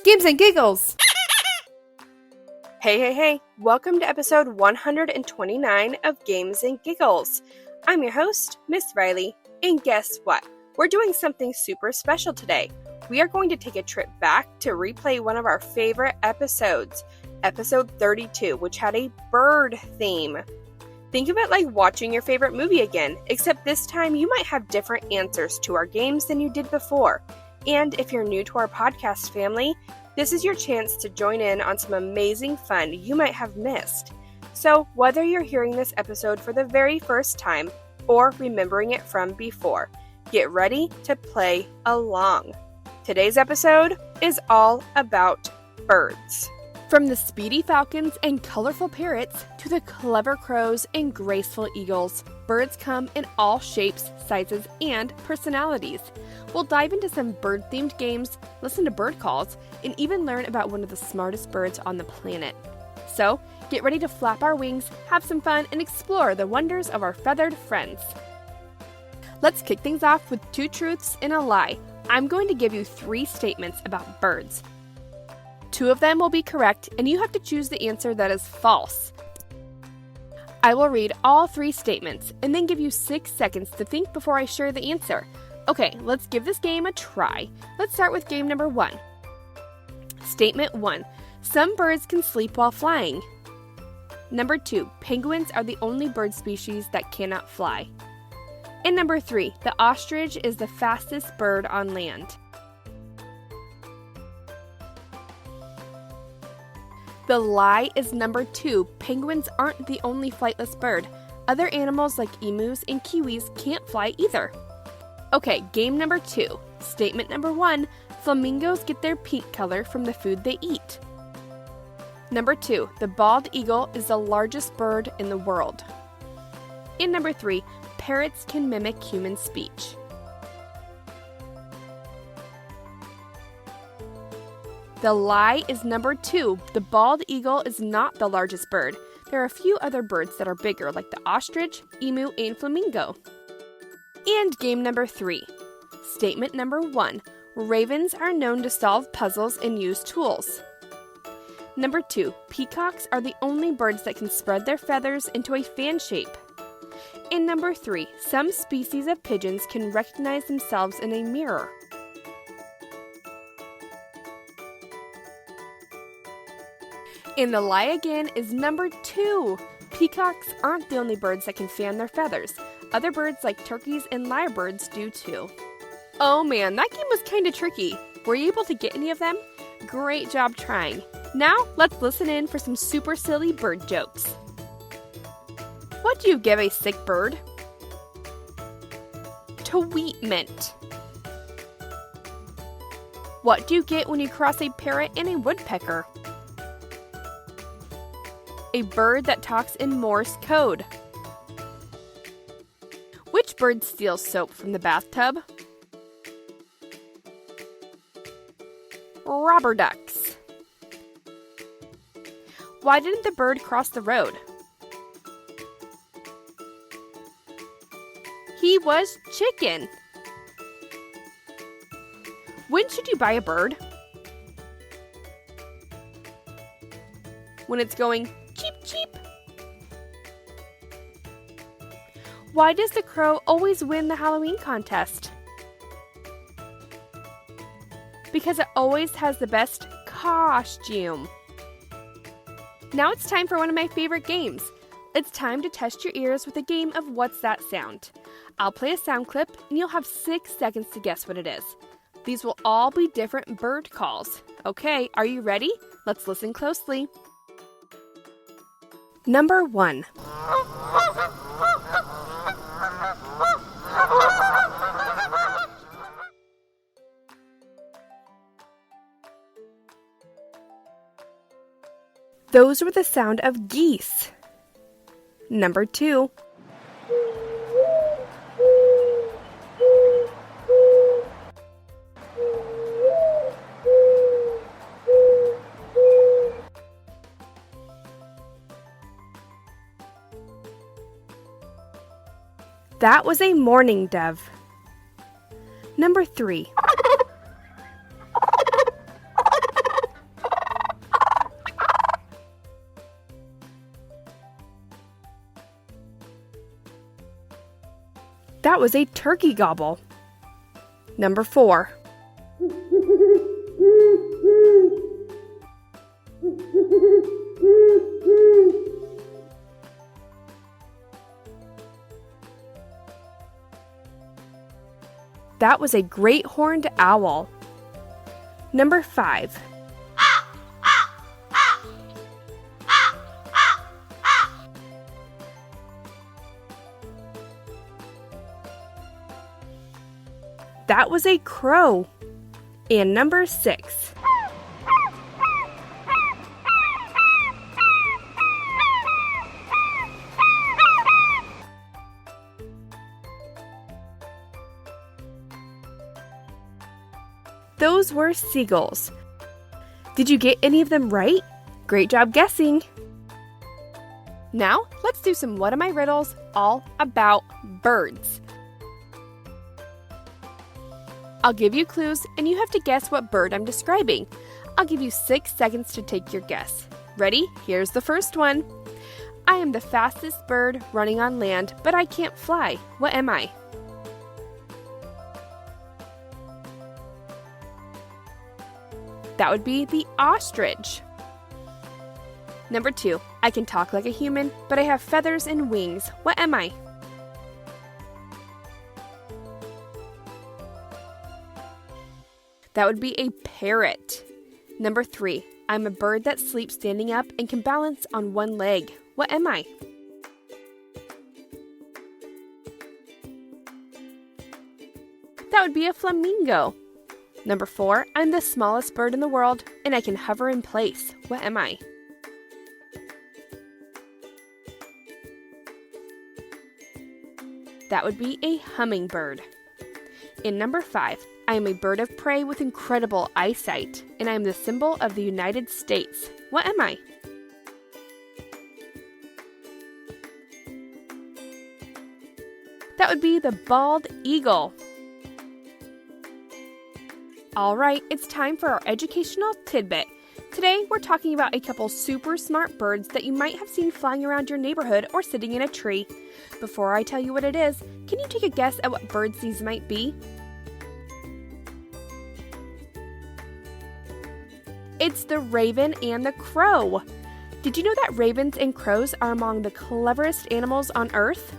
Games and Giggles! Hey, welcome to episode 129 of Games and Giggles. I'm your host, Miss Rylee, and guess what? We're doing something super special today. We are going to take a trip back to replay one of our favorite episodes, episode 32, which had a bird theme. Think of it like watching your favorite movie again, except this time you might have different answers to our games than you did before. And if you're new to our podcast family, this is your chance to join in on some amazing fun you might have missed. So whether you're hearing this episode for the very first time or remembering it from before, get ready to play along. Today's episode is all about birds. From the speedy falcons and colorful parrots to the clever crows and graceful eagles, birds come in all shapes, sizes, and personalities. We'll dive into some bird-themed games, listen to bird calls, and even learn about one of the smartest birds on the planet. So, get ready to flap our wings, have some fun, and explore the wonders of our feathered friends. Let's kick things off with two truths and a lie. I'm going to give you 3 statements about birds. 2 of them will be correct, and you have to choose the answer that is false. I will read all 3 statements, and then give you 6 seconds to think before I share the answer. Okay, let's give this game a try. Let's start with game number 1. Statement 1. Some birds can sleep while flying. Number 2. Penguins are the only bird species that cannot fly. And number 3. The ostrich is the fastest bird on land. The lie is number 2. Penguins aren't the only flightless bird. Other animals like emus and kiwis can't fly either. Okay, game number 2. Statement number 1. Flamingos get their pink color from the food they eat. Number 2. The bald eagle is the largest bird in the world. And number 3. Parrots can mimic human speech. The lie is number 2. The bald eagle is not the largest bird. There are a few other birds that are bigger, like the ostrich, emu, and flamingo. And game number 3. Statement number 1. Ravens are known to solve puzzles and use tools. Number 2. Peacocks are the only birds that can spread their feathers into a fan shape. And number 3. Some species of pigeons can recognize themselves in a mirror. And the lie again is number 2. Peacocks aren't the only birds that can fan their feathers. Other birds like turkeys and lyrebirds do too. Oh man, that game was kinda tricky. Were you able to get any of them? Great job trying. Now, let's listen in for some super silly bird jokes. What do you give a sick bird? Tweetment. What do you get when you cross a parrot and a woodpecker? A bird that talks in Morse code. Which bird steals soap from the bathtub? Rubber ducks. Why didn't the bird cross the road? He was chicken. When should you buy a bird? When it's going cheep, cheep. Why does the crow always win the Halloween contest? Because it always has the best costume. Now it's time for one of my favorite games. It's time to test your ears with a game of What's That Sound? I'll play a sound clip and you'll have 6 seconds to guess what it is. These will all be different bird calls. Okay, are you ready? Let's listen closely. Number 1. Those were the sound of geese. Number 2. That was a mourning dove. Number 3. That was a turkey gobble. Number 4. That was a great horned owl. Number 5. That was a crow. And number 6. Those were seagulls. Did you get any of them right? Great job guessing! Now, let's do some What Am I riddles all about birds. I'll give you clues, and you have to guess what bird I'm describing. I'll give you 6 seconds to take your guess. Ready? Here's the first one. I am the fastest bird running on land, but I can't fly. What am I? That would be the ostrich. Number 2. I can talk like a human, but I have feathers and wings. What am I? That would be a parrot. Number 3. I'm a bird that sleeps standing up and can balance on one leg. What am I? That would be a flamingo. Number 4. I'm the smallest bird in the world, and I can hover in place. What am I? That would be a hummingbird. In number 5, I am a bird of prey with incredible eyesight, and I am the symbol of the United States. What am I? That would be the bald eagle. All right, it's time for our educational tidbit. Today, we're talking about a couple super smart birds that you might have seen flying around your neighborhood or sitting in a tree. Before I tell you what it is, can you take a guess at what birds these might be? It's the raven and the crow. Did you know that ravens and crows are among the cleverest animals on Earth?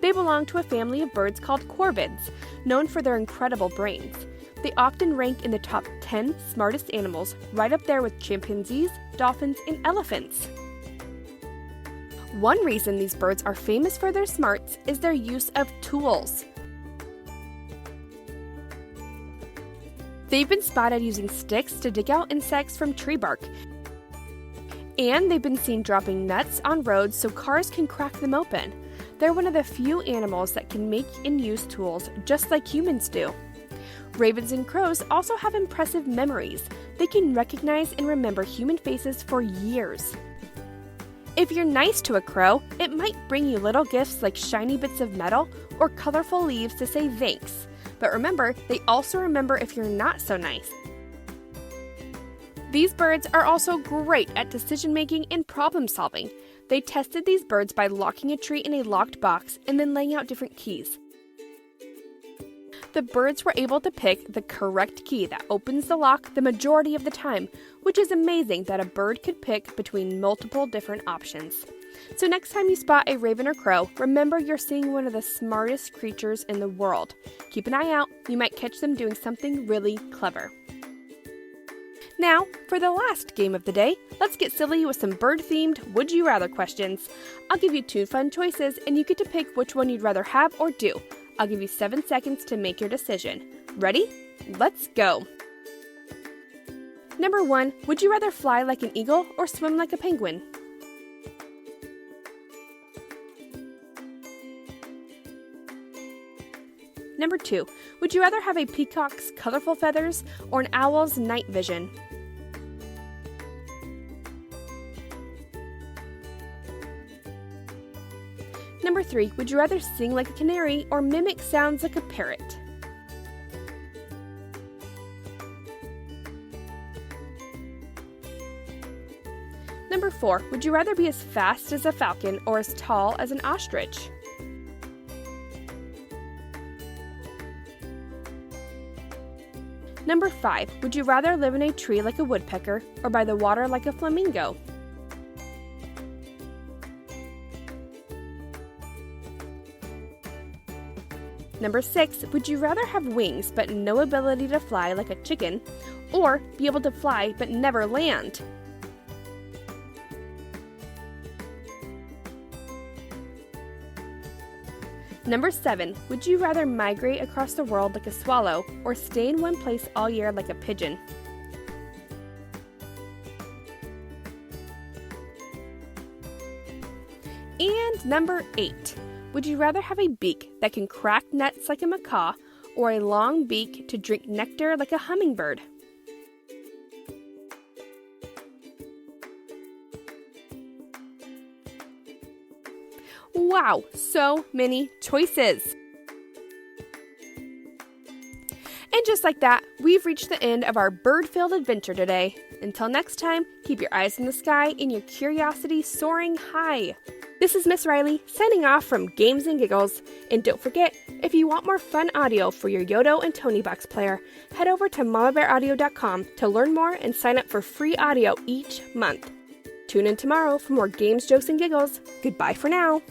They belong to a family of birds called corvids, known for their incredible brains. They often rank in the top 10 smartest animals, right up there with chimpanzees, dolphins, and elephants. One reason these birds are famous for their smarts is their use of tools. They've been spotted using sticks to dig out insects from tree bark. And they've been seen dropping nuts on roads so cars can crack them open. They're one of the few animals that can make and use tools just like humans do. Ravens and crows also have impressive memories. They can recognize and remember human faces for years. If you're nice to a crow, it might bring you little gifts like shiny bits of metal or colorful leaves to say thanks. But remember, they also remember if you're not so nice. These birds are also great at decision making and problem solving. They tested these birds by locking a tree in a locked box and then laying out different keys. The birds were able to pick the correct key that opens the lock the majority of the time, which is amazing that a bird could pick between multiple different options. So next time you spot a raven or crow, remember you're seeing one of the smartest creatures in the world. Keep an eye out, you might catch them doing something really clever. Now, for the last game of the day, let's get silly with some bird-themed Would You Rather questions. I'll give you 2 fun choices, and you get to pick which one you'd rather have or do. I'll give you 7 seconds to make your decision. Ready? Let's go! Number 1, would you rather fly like an eagle or swim like a penguin? Number 2, would you rather have a peacock's colorful feathers or an owl's night vision? Number 3, would you rather sing like a canary or mimic sounds like a parrot? Number 4, would you rather be as fast as a falcon or as tall as an ostrich? Number 5. Would you rather live in a tree like a woodpecker or by the water like a flamingo? Number 6. Would you rather have wings but no ability to fly like a chicken, or be able to fly but never land? Number 7. Would you rather migrate across the world like a swallow or stay in one place all year like a pigeon? And number 8. Would you rather have a beak that can crack nuts like a macaw or a long beak to drink nectar like a hummingbird? Wow, so many choices! And just like that, we've reached the end of our bird-filled adventure today. Until next time, keep your eyes in the sky and your curiosity soaring high. This is Miss Rylee signing off from Games and Giggles. And don't forget, if you want more fun audio for your Yodo and Tony Box player, head over to mamabearaudio.com to learn more and sign up for free audio each month. Tune in tomorrow for more games, jokes, and giggles. Goodbye for now.